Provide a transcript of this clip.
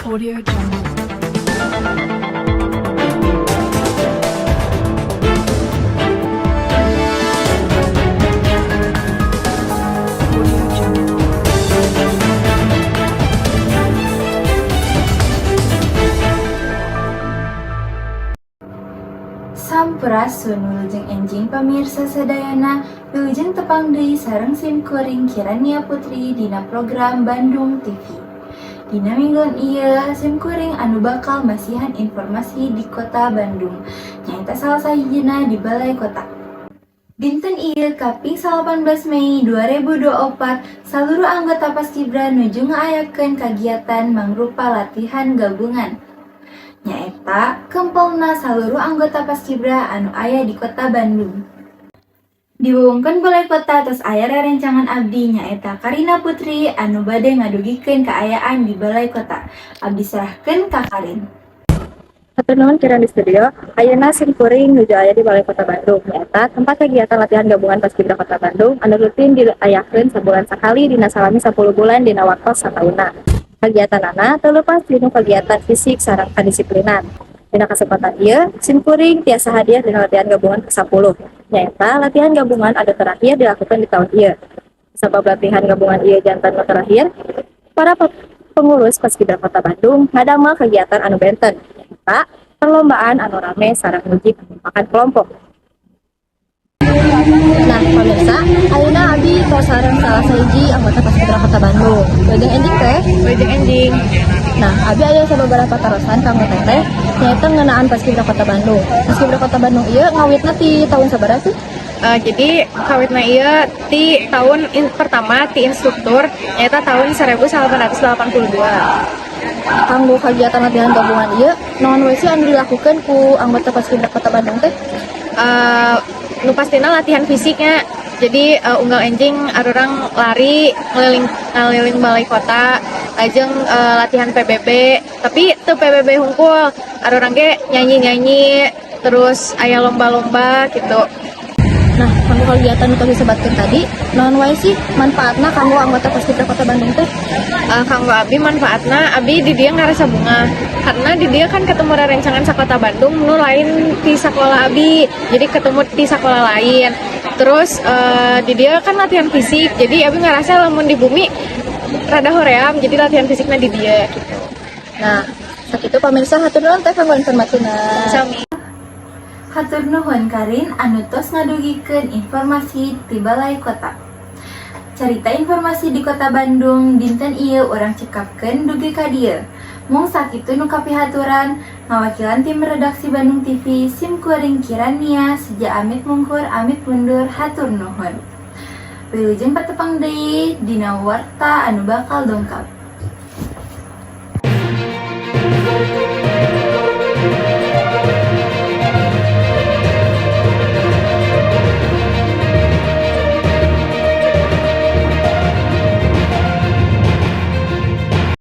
Audio Jungle. Audio Jungle. Sampurasun wilujeng enjing pamirsa sadayana, wilujeng tepang deui sareng sim kuring Kirania Putri dina program Bandung TV. Dina mingguan ieu sim kuring anu bakal masihan informasi di kota Bandung, nyaeta salah sahijina di Balai Kota. Dinten ieu kaping 18 Mei 2024, saluruh anggota Paskibra nuju ngaayakeun kagiatan mangrupa latihan gabungan. Nyaeta kempelna saluruh anggota Paskibra anu aya di kota Bandung. Diwewengkeun Balai Kota tos aya rerencangan abdi nyaeta Karina Putri anu bade ngadugikeun kaayaan di Balai Kota. Abdi serahkeun ka Karin. Hatur nuhun kirang di studio. Ayeuna sim kuring nuju aya di Balai Kota Bandung. Nyaeta tempat kegiatan latihan gabungan Paskibra Kota Bandung anu rutin diayakeun sabulan sakali dina salami 10 bulan dina waktos satauna. Kegiatanana teu leupas dina kegiatan fisik sareng kadisiplinan. Dina kesempatan ieu, sim kuring tiasa hadiah dina latihan gabungan ke-10. Nyaeta latihan gabungan anu terakhir dilakukan di tahun ieu. Sabab latihan gabungan ieu janten nu terakhir, para pengurus Paskibra Kota Bandung ngadamel kegiatan anu benten. Nyaeta perlombaan anu rame sareng nguji penyempakan kelompok. Nah, pemirsa, ayeuna abdi tos sareng salah sahiji anggota Paskibra Kota Bandung. Wilujeng enjing teh? Wilujeng enjing. Nah, abdi aya sababaraha tarosan ka anggota teh nyaeta ngeunaan Paskibra Kota Bandung. Paskibra Kota Bandung ieu ngawitna ti tahun sabaraha sih? Jadi kawitna ieu ti tahun pertama ti instruktur nyaeta tahun 1882. Kanggo kegiatan latihan gabungan ieu, naon we sih anu dilakukeun ku anggota Paskibra Kota Bandung teh? Nu pastina latihan fisiknya. Jadi unggal enjing arurang lari ngeliling balai kota, lajeng latihan PBB, tapi teu PBB hungkul, arurang ge nyanyi-nyanyi, terus aya lomba-lomba gitu. Nah, kanggo kegiatan nu disebutkeun tadi, naon wae sih manfaatna kanggo anggota Paskibra Kota Bandung teh? Kanggo abdi manfaatna abdi di dieu ngarasa bunga karena di dieu kan ketemu rerencangan sakota Bandung nu lain di sakola abdi, jadi ketemu di sakola lain. Terus di dieu kan latihan fisik, jadi abdi ngarasa lamun di bumi rada hoream, jadi latihan fisiknya di dieu gitu. Nah, sakitu pamirsa hatur nuhun teh kanggo informasina. Sami. Hatur nuhun Karin anu tos ngadugikeun informasi ti Balai Kota. Carita informasi di Kota Bandung dinten ieu urang cekapkeun dugi ka dieu. Mung sakitu nu kapihaturan, ngawakilan tim redaksi Bandung TV sim kuring Kirania Seja amit mungkur amit mundur hatur nuhun. Wilujeng patepang deui dina warta anu bakal dongkap.